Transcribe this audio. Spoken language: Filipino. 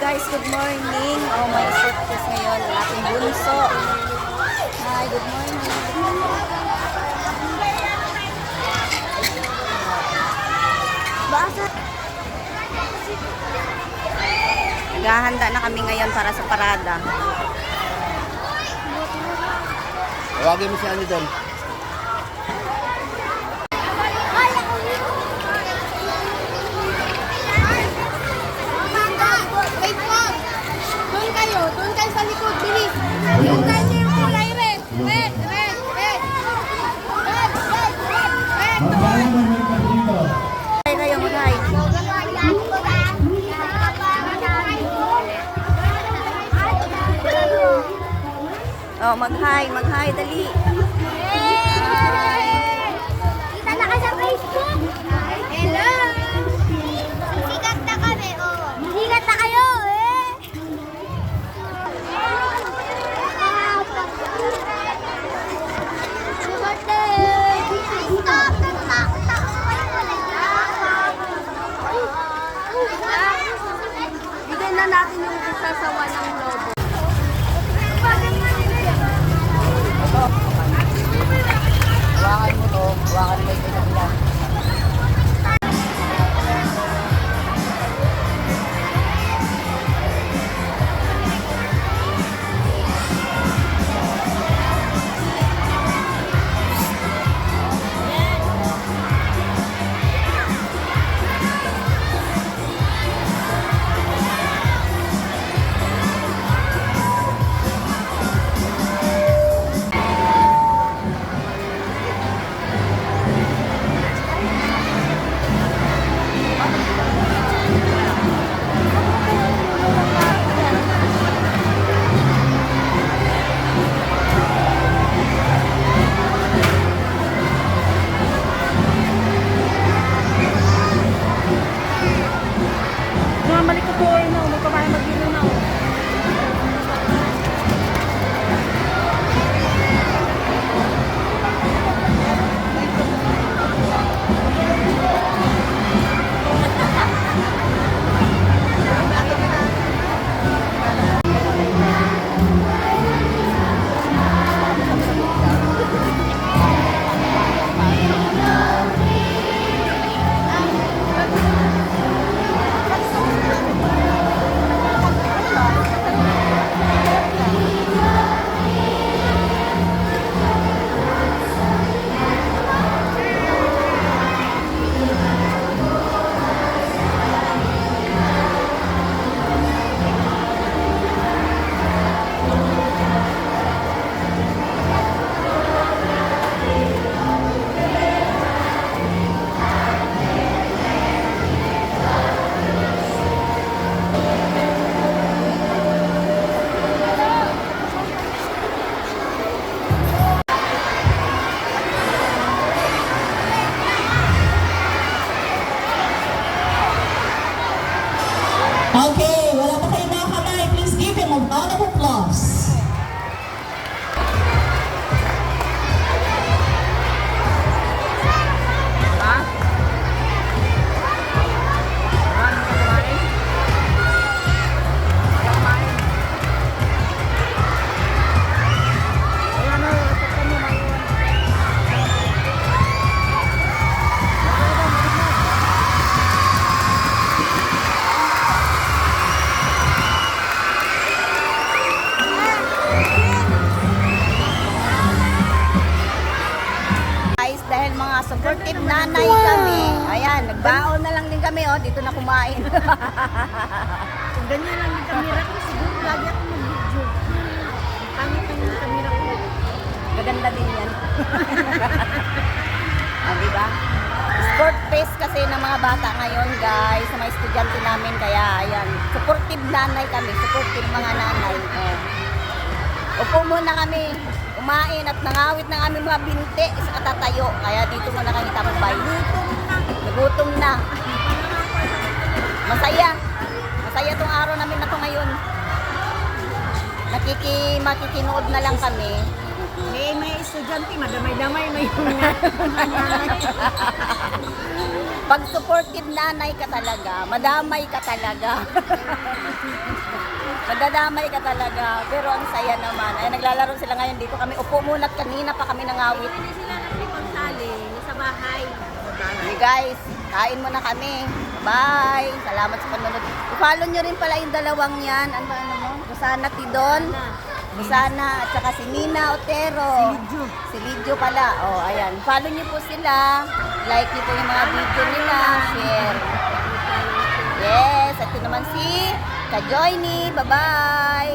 guys, good morning. Oh, may surprise ngayon ang ating bunso. Hi, good morning. Bakit? Naghahanda na kami ngayon para sa parada. Tawagin mo si Ani doon. Doon kayo sa likod, bilis. Doon kayo yung kulay red. Red, red, red. Red, red, red, red. Hi kayo, mag-hi. Oh, mag-hi, dali. Kita na ka sa Facebook. Hello. Sikat na kami, oh. Sikat na kayo, eh. Bigyan na natin yung isa sa walang lobo. Hawakan mo to. Hawakan mo ito na. Okay, wala pa kayo mga kamay. Please give him a round of applause. Guys, dahil mga supportive nanay kami, ayan, nagbaon na lang din kami, oh, dito na kumain. Kung ganyan lang yung kamera ko, siguro lagi ako mag-video. Pangit ang kamera ko. Maganda din yan. Ah, diba? Sport face kasi ng mga bata ngayon, guys, sa mga estudyante namin, kaya ayan, supportive nanay kami, supportive mga nanay. Oh. Upo muna kami, kumain at nangawit ng aming mga binti sa katatayo. Kaya dito muna kami tambay. Nagutom na. Masaya. Masaya tong araw namin na to ngayon. Makikinood na lang kami. May estudyante, madamay-damay may mga. Pag supportive nanay ka talaga, madamay ka talaga. Madadamay ka talaga. Pero ang saya naman. Ay, naglalaro sila ngayon dito. Kami upo muna at kanina pa kami nangawit. Hindi sila nakipagsali sa bahay. Hey guys, kain muna kami. Bye! Salamat sa panonood. I-follow nyo rin pala yung dalawang yan. Ano mo? Rosana Tidon. Rosana at saka si Nina Otero. Si Lidjo pala. Oh, ayan. Follow nyo po sila. Like nyo po yung mga video nila. Share. Yes, at ito naman si Kajoyni. Bye-bye!